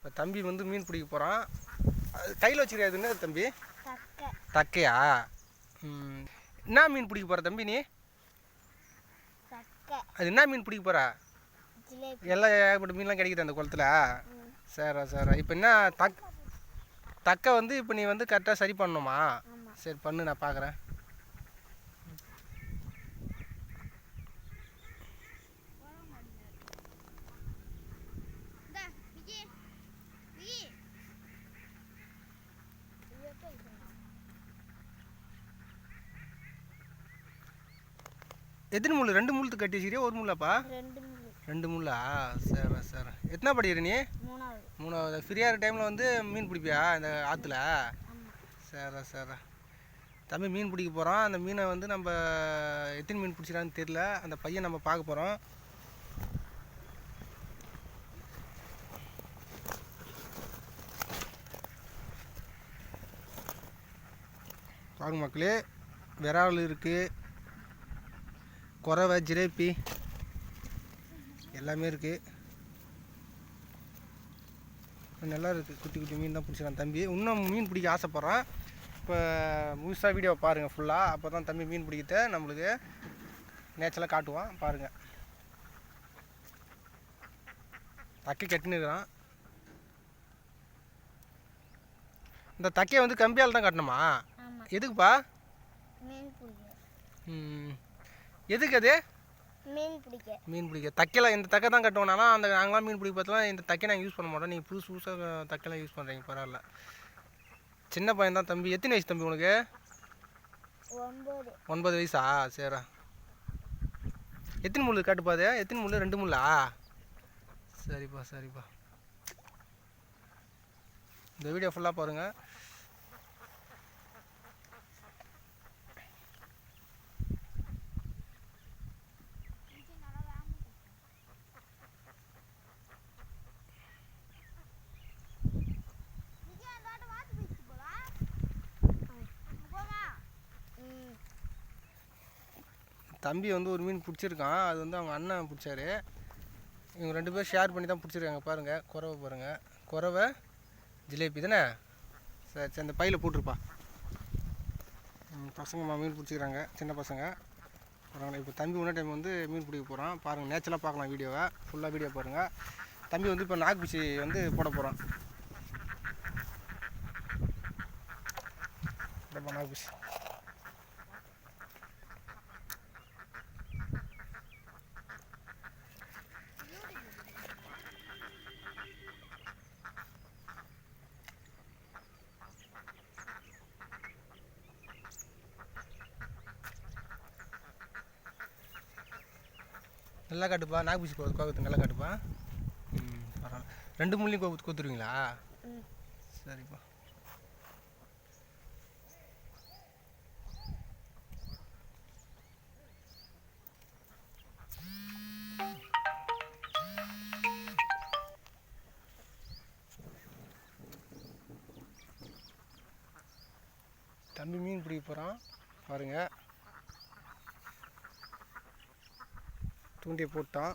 இப்போ தம்பி வந்து மீன் பிடிக்க போகிறான். அது கையில் வச்சுக்கிறாது என்ன தம்பி? தக்கையா? என்ன மீன் பிடிக்க போகிற தம்பி நீ? அது என்ன மீன் பிடிக்க போகிற? எல்லாம் ஏகப்பட்ட மீன்லாம் கிடைக்குது அந்த குளத்தில். சரி. இப்போ என்ன தக்கை வந்து இப்போ நீ வந்து கரெக்டாக சரி பண்ணணுமா? சரி பண்ணு, நான் பார்க்குறேன். எத்தனை முள்? 2 முள் கட்டி வச்சுக்கிறியா? ஒரு முள்ளாப்பா? 2 முள்ளா? சரி. எத்தனை படிக்கிற நீ? 3வது. ஃப்ரீயாக இருக்க டைமில் வந்து மீன் பிடிப்பியா இந்த ஆற்றுல? சரி. தம்பி மீன் பிடிக்க போகிறோம். அந்த மீனை வந்து நம்ம எத்தனை மீன் பிடிச்சிடான்னு தெரியல. அந்த பையன் நம்ம பார்க்க போகிறோம். பாருங்க மக்களே, விரால் இருக்குது, குறவை, ஜிலேபி எல்லாமே இருக்குது. நல்லா இருக்குது. குட்டி மீன் தான் பிடிச்சிருக்கான் தம்பி. இன்னும் மீன் பிடிக்க ஆசைப்பட்றான். இப்போ முழுசாக வீடியோ பாருங்கள் ஃபுல்லாக. அப்போ தான் தம்பி மீன் பிடிக்கிட்ட நம்மளுக்கு நேச்சலாக காட்டுவான். பாருங்கள், தக்கை கட்டின்னு இருக்கிறான். இந்த தக்கையை வந்து கம்பியால் தான் கட்டணுமா? எதுக்குப்பா? எதுக்கு அது? மீன் பிடிக்க தக்கையில் இந்த தக்கை தான் கட்டுவோம்னா அந்த நாங்களாம் மீன் பிடிக்க பார்த்தலாம் இந்த தக்கை நாங்கள் யூஸ் பண்ண மாட்டோம். நீங்கள் புதுசாக தக்கைலாம் யூஸ் பண்ணுறீங்க, பரவாயில்ல. சின்ன பையன் தான் தம்பி. எத்தனை வயசு தம்பி உனக்கு? 9 வயசா? சரி. எத்தனை முள் காட்டுப்பாது? எத்தனை முள்? 2 முள்ளா? சரிப்பா. இந்த வீடியோ ஃபுல்லாக பாருங்கள். தம்பி வந்து ஒரு மீன் பிடிச்சிருக்கான். அது வந்து அவங்க அண்ணன் பிடிச்சாரு. இவங்க 2 பேரும் ஷேர் பண்ணி தான் பிடிச்சிருக்காங்க. பாருங்கள், குறவை பாருங்கள். குறவை, ஜிலேபி தானே? சரி, அந்த பையில் போட்டிருப்பா. பசங்க மீன் பிடிச்சிக்கிறாங்க, சின்ன பசங்க. பரவாயில்ல. இப்போ தம்பி ஒன்றே டைம் வந்து மீன் பிடிக்க போகிறான். பாருங்கள், நேச்சலாக பார்க்கலாம் வீடியோவை. ஃபுல்லாக வீடியோ பாருங்கள். தம்பி வந்து இப்போ நாக்குப்பூச்சி வந்து போட போகிறான். நாக்குப்பூச்சி நல்லா காட்டுப்பா. நாக்குப்பூச்சி கோவத்து நல்லா காட்டுப்பா. பரவாயில்ல. 2 முள்ளையும் கோத்துருவீங்களா? சரிப்பா. தம்பி மீன் பிடிக்க போகிறான். பாருங்கள், தூண்டியை போட்டான்.